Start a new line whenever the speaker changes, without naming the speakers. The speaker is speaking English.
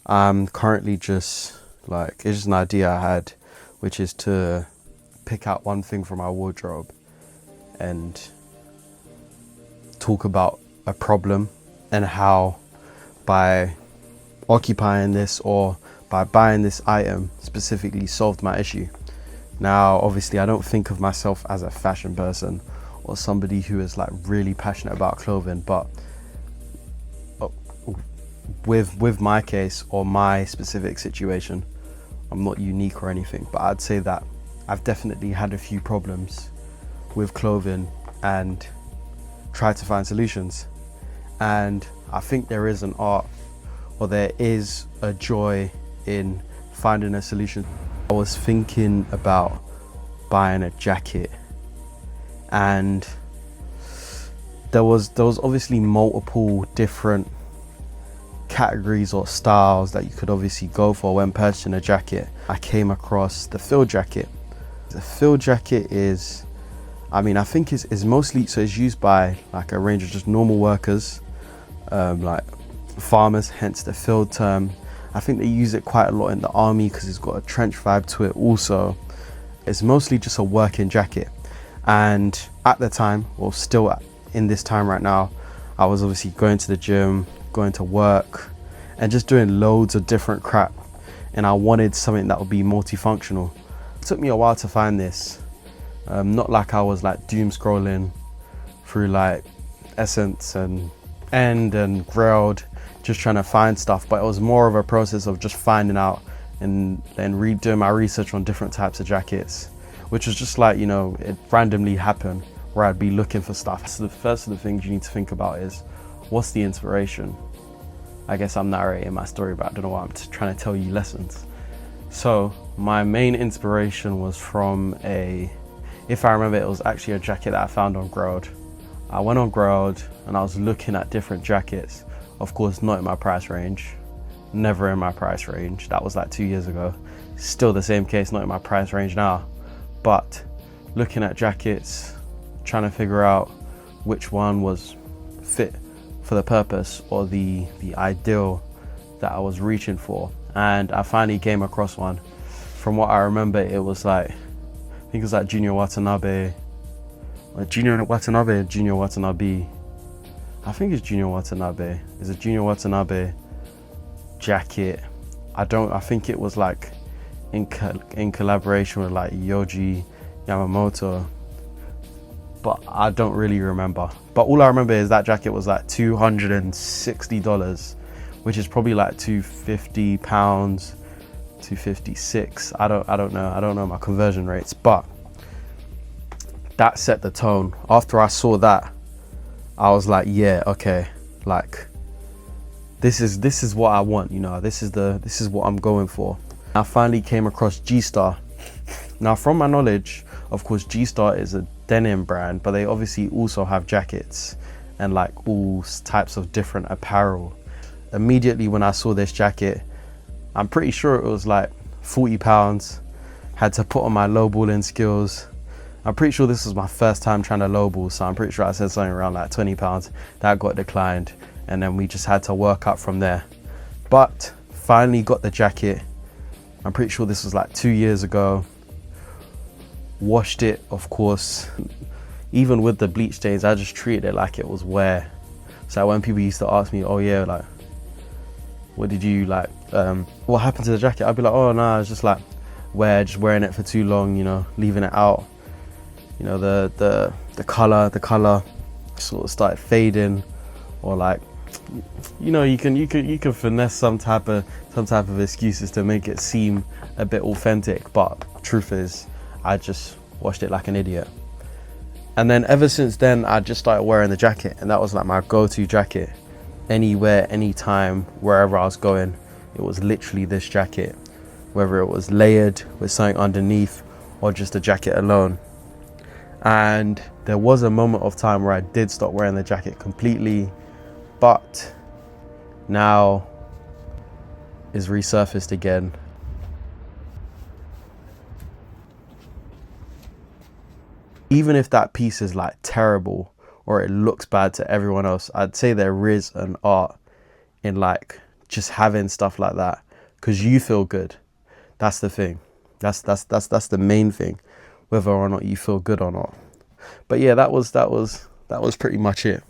I'm currently just like, it's just an idea I had, which is to pick out one thing from my wardrobe and talk about a problem and how by occupying this or by buying this item specifically solved my issue. Now, obviously, I don't think of myself as a fashion person or somebody who is like really passionate about clothing, but with my case or my specific situation, I'm not unique or anything, but I'd say that I've definitely had a few problems with clothing and tried to find solutions. And I think there is an art, or there is a joy in finding a solution. I was thinking about buying a jacket, and there was obviously multiple different categories or styles that you could obviously go for when purchasing a jacket. I came across the field jacket. The field jacket is, I mean, I think it's mostly, so it's used by like a range of just normal workers, like farmers, hence the field term. I think they use it quite a lot in the army because it's got a trench vibe to it also. It's mostly just a working jacket. And at the time, well, still in this time right now, I was obviously going to the gym, going to work, and just doing loads of different crap. And I wanted something that would be multifunctional. It took me a while to find this. Not like I was like doom scrolling through like Essence and End and Grailed, just trying to find stuff, but it was more of a process of just finding out and then redoing my research on different types of jackets, which was just like, you know, it randomly happened where I'd be looking for stuff. So the first of the things you need to think about is, what's the inspiration? I guess I'm narrating my story, but I don't know why I'm trying to tell you lessons. So my main inspiration was from if I remember, it was actually a jacket that I found on Grailed. I went on Grailed and I was looking at different jackets. Of course, not in my price range, never in my price range. That was like 2 years ago. Still the same case, not in my price range now. But looking at jackets, trying to figure out which one was fit for the purpose or the ideal that I was reaching for. And I finally came across one. From what I remember, it was like, I think it was like Junior Watanabe. Junior Watanabe. I think it's Junior Watanabe. It's a Junior Watanabe jacket. I think it was like in collaboration with like Yohji Yamamoto, but I don't really remember. But all I remember is that jacket was like $260, which is probably like £250, $256. I don't know my conversion rates, but that set the tone. After I saw that, I was like, yeah, okay, like this is what I want, you know, this is what I'm going for. I finally came across G-Star. Now, from my knowledge, of course, G-Star is a denim brand, but they obviously also have jackets and like all types of different apparel. Immediately when I saw this jacket, I'm pretty sure it was like £40. Had to put on my lowballing skills. I'm pretty sure this was my first time trying to lowball, so I'm pretty sure I said something around like £20. That got declined, and then we just had to work up from there. But finally got the jacket. I'm pretty sure this was like 2 years ago. Washed it, of course. Even with the bleach stains, I just treated it like it was wear. So when people used to ask me, oh yeah, like, what did you like, what happened to the jacket? I'd be like, oh no, it's just like wear, just wearing it for too long, you know, leaving it out. You know, the color sort of started fading, or like, you know, you can finesse some type of excuses to make it seem a bit authentic, but truth is, I just washed it like an idiot. And then ever since then, I just started wearing the jacket, and that was like my go-to jacket. Anywhere, anytime, wherever I was going, it was literally this jacket, whether it was layered with something underneath or just a jacket alone. And there was a moment of time where I did stop wearing the jacket completely, but now is resurfaced again. Even if that piece is like terrible or it looks bad to everyone else, I'd say there is an art in like just having stuff like that because you feel good. That's the thing. That's the main thing, whether or not you feel good or not. But yeah, that was pretty much it.